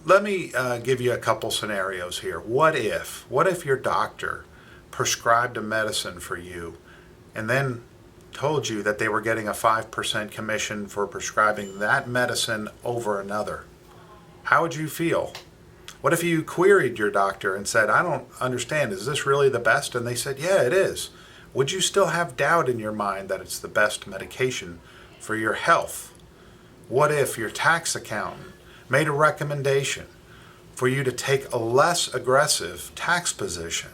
let me give you a couple scenarios here. What if your doctor prescribed a medicine for you and then told you that they were getting a 5% commission for prescribing that medicine over another? How would you feel? What if you queried your doctor and said, I don't understand, is this really the best? And they said, yeah, it is. Would you still have doubt in your mind that it's the best medication for your health? What if your tax accountant made a recommendation for you to take a less aggressive tax position,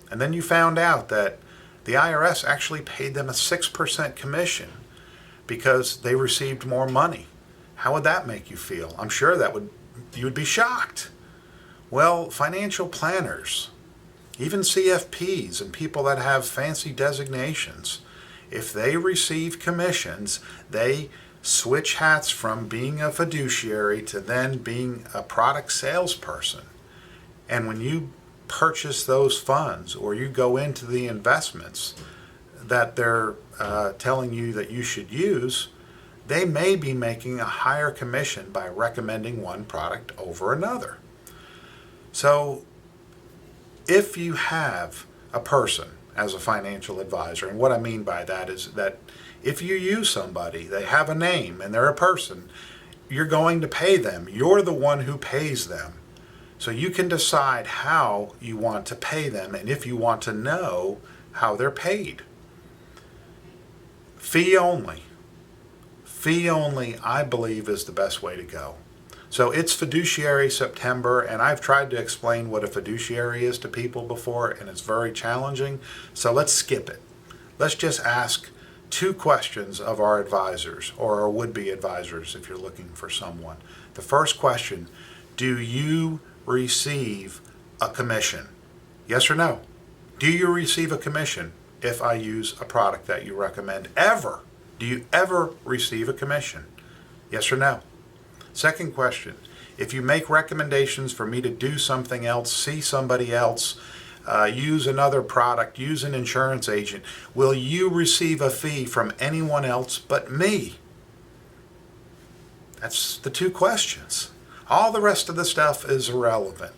and then you found out that the IRS actually paid them a 6% commission because they received more money? How would that make you feel? I'm sure you would be shocked. Well, financial planners, even CFPs and people that have fancy designations, if they receive commissions, they switch hats from being a fiduciary to then being a product salesperson. And when you purchase those funds or you go into the investments that they're telling you that you should use, they may be making a higher commission by recommending one product over another. So if you have a person as a financial advisor, and what I mean by that is that if you use somebody, they have a name and they're a person, you're going to pay them. You're the one who pays them. So you can decide how you want to pay them and if you want to know how they're paid. Fee only. Fee only, I believe, is the best way to go. So it's Fiduciary September, and I've tried to explain what a fiduciary is to people before, and it's very challenging. So let's skip it. Let's just ask 2 questions of our advisors, or our would-be advisors if you're looking for someone. The first question, do you receive a commission? Yes or no? Do you receive a commission if I use a product that you recommend? Ever? Do you ever receive a commission? Yes or no? Second question, if you make recommendations for me to do something else, see somebody else, use another product, use an insurance agent, will you receive a fee from anyone else but me? That's the 2 questions. All the rest of the stuff is irrelevant.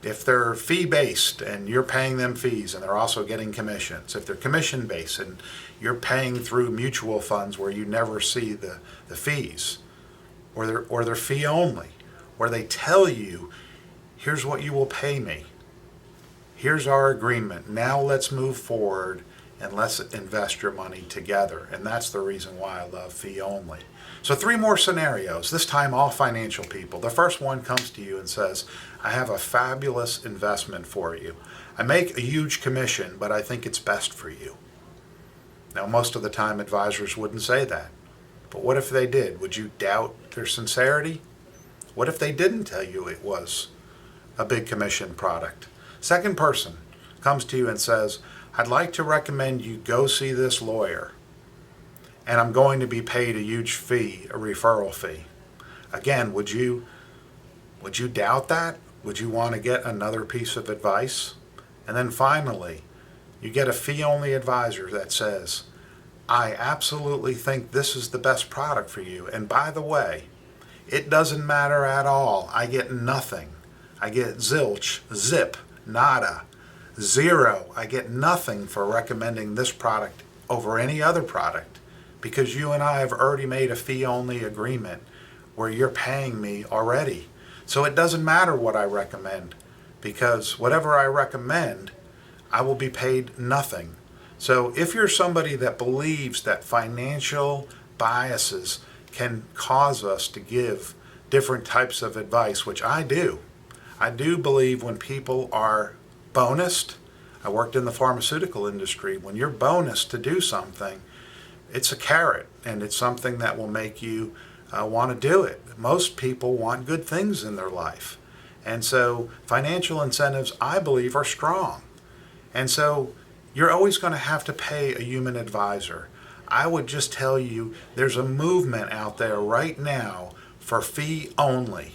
If they're fee-based and you're paying them fees and they're also getting commissions, if they're commission-based and you're paying through mutual funds where you never see the fees, or they're fee only, where they tell you, here's what you will pay me. Here's our agreement. Now let's move forward and let's invest your money together. And that's the reason why I love fee only. So 3 more scenarios, this time all financial people. The first one comes to you and says, I have a fabulous investment for you. I make a huge commission, but I think it's best for you. Now, most of the time advisors wouldn't say that. But what if they did? Would you doubt their sincerity? What if they didn't tell you it was a big commission product? Second person comes to you and says, I'd like to recommend you go see this lawyer, and I'm going to be paid a huge fee, a referral fee. Again, would you doubt that? Would you want to get another piece of advice? And then finally, you get a fee-only advisor that says, I absolutely think this is the best product for you. And by the way, it doesn't matter at all. I get nothing. I get zilch, zip, nada, zero. I get nothing for recommending this product over any other product because you and I have already made a fee-only agreement where you're paying me already. So it doesn't matter what I recommend because whatever I recommend, I will be paid nothing. So if you're somebody that believes that financial biases can cause us to give different types of advice, which I do believe when people are bonused. I worked in the pharmaceutical industry. When you're bonused to do something, it's a carrot, and it's something that will make you want to do it. Most people want good things in their life. And so financial incentives, I believe, are strong. And so you're always going to have to pay a human advisor. I would just tell you there's a movement out there right now for fee only.